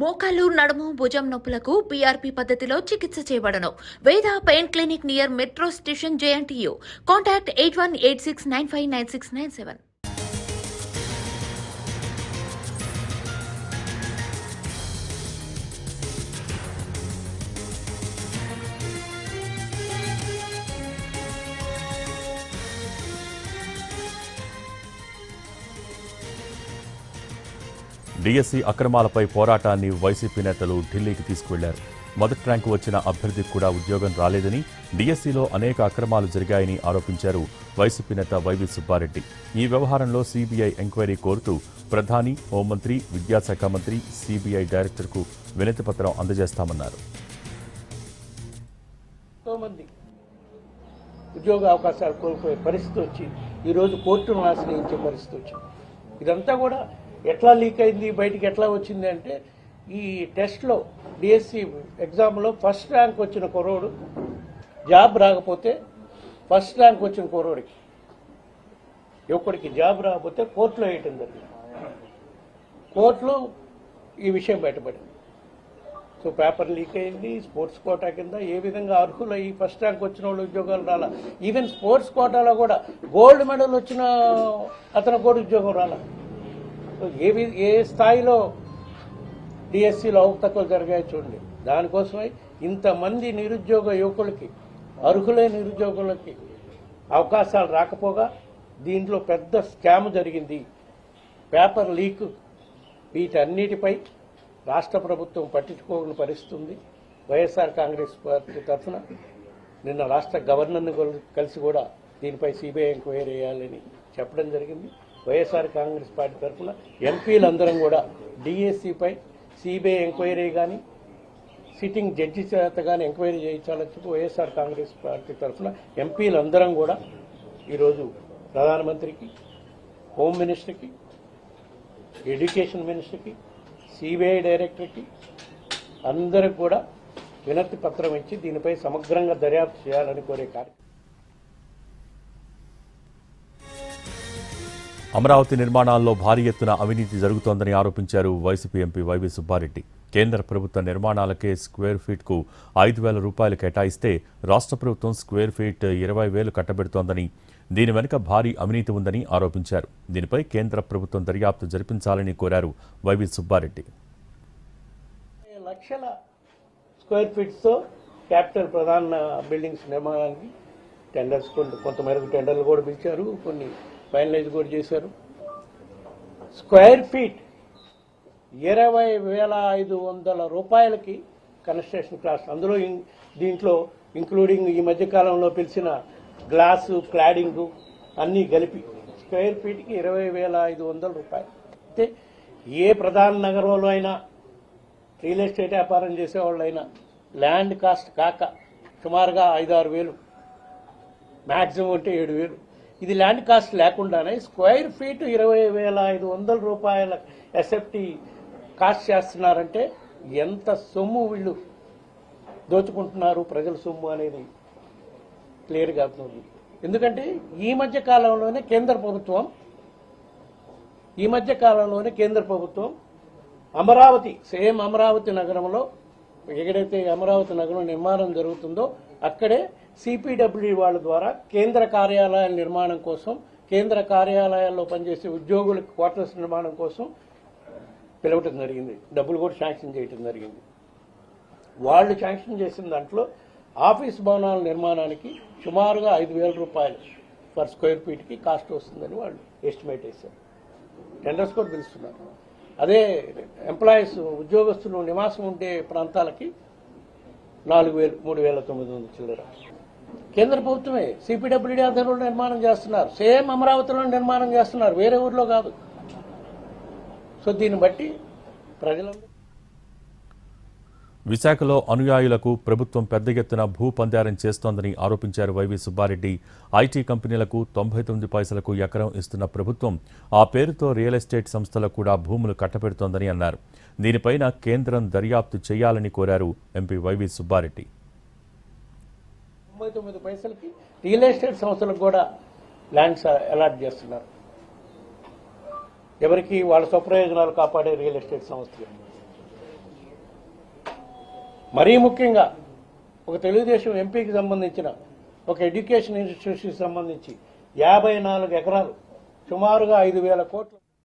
మోకాలు నడుము భుజం నొప్పులకు పీఆర్పీ పద్ధతిలో చికిత్స చేయబడను. Veda pain clinic near metro station JNTU. Contact 8186959697. DSC అక్రమాలపై పోరాటాన్ని వైసీపీ నేతలు ఢిల్లీకి తీసుకువెళ్లారు. మొదటి ర్యాంకు వచ్చిన అభ్యర్థికి కూడా ఉద్యోగం రాలేదని, డిఎస్సిలో అనేక అక్రమాలు జరిగాయని ఆరోపించారు వైసీపీ నేత వైవి సుబ్బారెడ్డి. ఈ వ్యవహారంలో సిబిఐ ఎంక్వైరీ కోరుతూ ప్రధాని, హోంమంత్రి, విద్యాశాఖ మంత్రి, సిబిఐ డైరెక్టర్కు వినతిపత్రం అందజేస్తామన్నారు. ఉద్యోగ అవకాశాలు కోల్పోయే పరిస్థితి వచ్చి ఈరోజు కోర్టును ఆశ్రయించే పరిస్థితి వచ్చింది. ఇదంతా కూడా ఎట్లా లీక్ అయింది, బయటికి ఎట్లా వచ్చింది అంటే, ఈ టెస్ట్లో డిఎస్సి ఎగ్జామ్లో ఫస్ట్ ర్యాంక్ వచ్చిన కుర్రోడు జాబ్ రాకపోతే, ఫస్ట్ ర్యాంక్ వచ్చిన కుర్రోడికి యువకుడికి జాబ్ రాకపోతే కోర్టులో వేయటం జరిగింది. కోర్టులో ఈ విషయం బయటపడింది. సో పేపర్ లీక్ అయింది. స్పోర్ట్స్ కోటా కింద ఏ విధంగా అర్హులు ఈ ఫస్ట్ ర్యాంక్ వచ్చిన వాళ్ళు ఉద్యోగాలు రాలా. ఈవెన్ స్పోర్ట్స్ కోటాలో కూడా గోల్డ్ మెడల్ వచ్చిన అతను కూడా ఉద్యోగం రాలా. ఏ స్థాయిలో డిఎస్సిలో అవకతవకలు జరిగాయో చూడండి. దానికోసమై ఇంతమంది నిరుద్యోగ యువకులకి, అర్హులైన నిరుద్యోగులకి అవకాశాలు రాకపోగా దీంట్లో పెద్ద స్కామ్ జరిగింది, పేపర్ లీక్. వీటన్నిటిపై రాష్ట్ర ప్రభుత్వం పట్టించుకోని పరిస్థితి ఉంది. వైఎస్ఆర్ కాంగ్రెస్ పార్టీ తరఫున నిన్న రాష్ట్ర గవర్నర్ని కలిసి కూడా దీనిపై సిబిఐ ఎంక్వైరీ చేయాలని చెప్పడం జరిగింది. వైఎస్ఆర్ కాంగ్రెస్ పార్టీ తరఫున ఎంపీలందరం కూడా డిఎస్సిపై సిబిఐ ఎంక్వైరీ కానీ, సిట్టింగ్ జడ్జి చేత కానీ ఎంక్వైరీ చేయించాలని చెప్పి వైఎస్ఆర్ కాంగ్రెస్ పార్టీ తరఫున ఎంపీలందరం కూడా ఈరోజు ప్రధానమంత్రికి, హోమ్ మినిస్టర్కి, ఎడ్యుకేషన్ మినిస్టర్కి, సిబిఐ డైరెక్టర్కి అందరికి కూడా వినతి పత్రం ఇచ్చి దీనిపై సమగ్రంగా దర్యాప్తు చేయాలని కోరే కార్యక్రమం. అమరావతి నిర్మాణాల్లో భారీ ఎత్తున అవినీతి జరుగుతోందని ఆరోపించారు వైసీపీ ఎంపీ వైవి సుబ్బారెడ్డి. కేంద్ర ప్రభుత్వ నిర్మాణాలకే స్క్వేర్ ఫీట్కు 5,000 రూపాయలు కేటాయిస్తే రాష్ట్ర ప్రభుత్వం స్క్వేర్ ఫీట్ 20,000 కట్టబెడుతోందని, దీని వెనుక భారీ అవినీతి ఉందని ఆరోపించారు. దీనిపై కేంద్ర ప్రభుత్వం దర్యాప్తు జరిపించాలని కోరారు వైవి సుబ్బారెడ్డి. లక్షల స్క్వేర్ ఫీట్స్తో క్యాపిటల్ ప్రధాన బిల్డింగ్స్ నిర్మాణానికి టెండర్స్, కొంతమేరకు టెండర్లు కూడా పిలిచారు, కొన్ని ఫైనలైజ్ కూడా చేశారు. స్క్వేర్ ఫీట్ 20,500 రూపాయలకి కన్స్ట్రక్షన్ కాస్ట్. అందులో దీంట్లో ఇంక్లూడింగ్ ఈ మధ్యకాలంలో పిలిచిన గ్లాసు, క్లాడింగు అన్నీ కలిపి స్క్వేర్ ఫీట్కి 20,500 రూపాయలు. అయితే ఏ ప్రధాన నగరంలో అయినా రియల్ ఎస్టేట్ వ్యాపారం చేసేవాళ్ళైనా ల్యాండ్ కాస్ట్ కాక సుమారుగా 5-6 వేలు, మ్యాక్సిమం అంటే 7 వేలు. ఇది ల్యాండ్ కాస్ట్ లేకుండానే స్క్వేర్ ఫీట్ 20,500 రూపాయల ఎస్ఎఫ్టీ కాస్ట్ చేస్తున్నారంటే ఎంత సొమ్ము వీళ్ళు దోచుకుంటున్నారు, ప్రజల సొమ్ము అనేది క్లియర్గా అవుతుంది. ఎందుకంటే ఈ మధ్య కాలంలోనే కేంద్ర ప్రభుత్వం అమరావతి, సేమ్ అమరావతి నగరంలో ఎక్కడైతే అమరావతి నగరం నిర్మాణం జరుగుతుందో అక్కడే సిపిడబ్ల్యూ వాళ్ళ ద్వారా కేంద్ర కార్యాలయాల నిర్మాణం కోసం, కేంద్ర కార్యాలయాల్లో పనిచేసే ఉద్యోగులకు క్వార్టర్స్ నిర్మాణం కోసం పిలవటం జరిగింది. డబ్బులు కూడా శాంక్షన్ చేయటం జరిగింది. వాళ్ళు శాంక్షన్ చేసిన దాంట్లో ఆఫీస్ భవనాల నిర్మాణానికి సుమారుగా 5,000 రూపాయలు పర్ స్క్వేర్ ఫీట్కి కాస్ట్ వస్తుందని వాళ్ళు ఎస్టిమేట్ చేశారు. టెండర్స్ కూడా పిలుస్తున్నారు. అదే ఎంప్లాయీస్, ఉద్యోగస్తులు నివాసం ఉండే ప్రాంతాలకి 4,000, 3,900 చిల్లర. కేంద్ర ప్రభుత్వమే సిపిడబ్ల్యూడి ఆధ్వర్యంలో నిర్మాణం చేస్తున్నారు. సేమ్ అమరావతిలో నిర్మాణం చేస్తున్నారు, వేరే ఊర్లో కాదు. సో దీన్ని బట్టి ప్రజలందరూ విశాఖలో అనుయాయులకు ప్రభుత్వం పెద్ద ఎత్తున భూ పందారం చేస్తోందని ఆరోపించారు వైవి సుబ్బారెడ్డి. ఐటీ కంపెనీలకు 99 పైసలకు ఎకరం ఇస్తున్న ప్రభుత్వం ఆ పేరుతో రియల్ ఎస్టేట్ సంస్థలకు కూడా భూములు కట్టబెడుతోందని అన్నారు. దీనిపైన కేంద్రం దర్యాప్తు చేయాలని కోరారు ఎంపీ వైవి సుబ్బారెడ్డి. 99 పైసలకి రియల్ ఎస్టేట్ సంస్థలకు కూడా ల్యాండ్స్ అలాట్ చేస్తున్నారు. ఎవరికి వాళ్ళ స్వప్రయోజనాలు కాపాడే రియల్ ఎస్టేట్ సంస్థలు. మరీ ముఖ్యంగా ఒక తెలుగుదేశం ఎంపీకి సంబంధించిన ఒక ఎడ్యుకేషన్ ఇన్స్టిట్యూషన్కి సంబంధించి 54 ఎకరాలు సుమారుగా 5,000 కోట్లు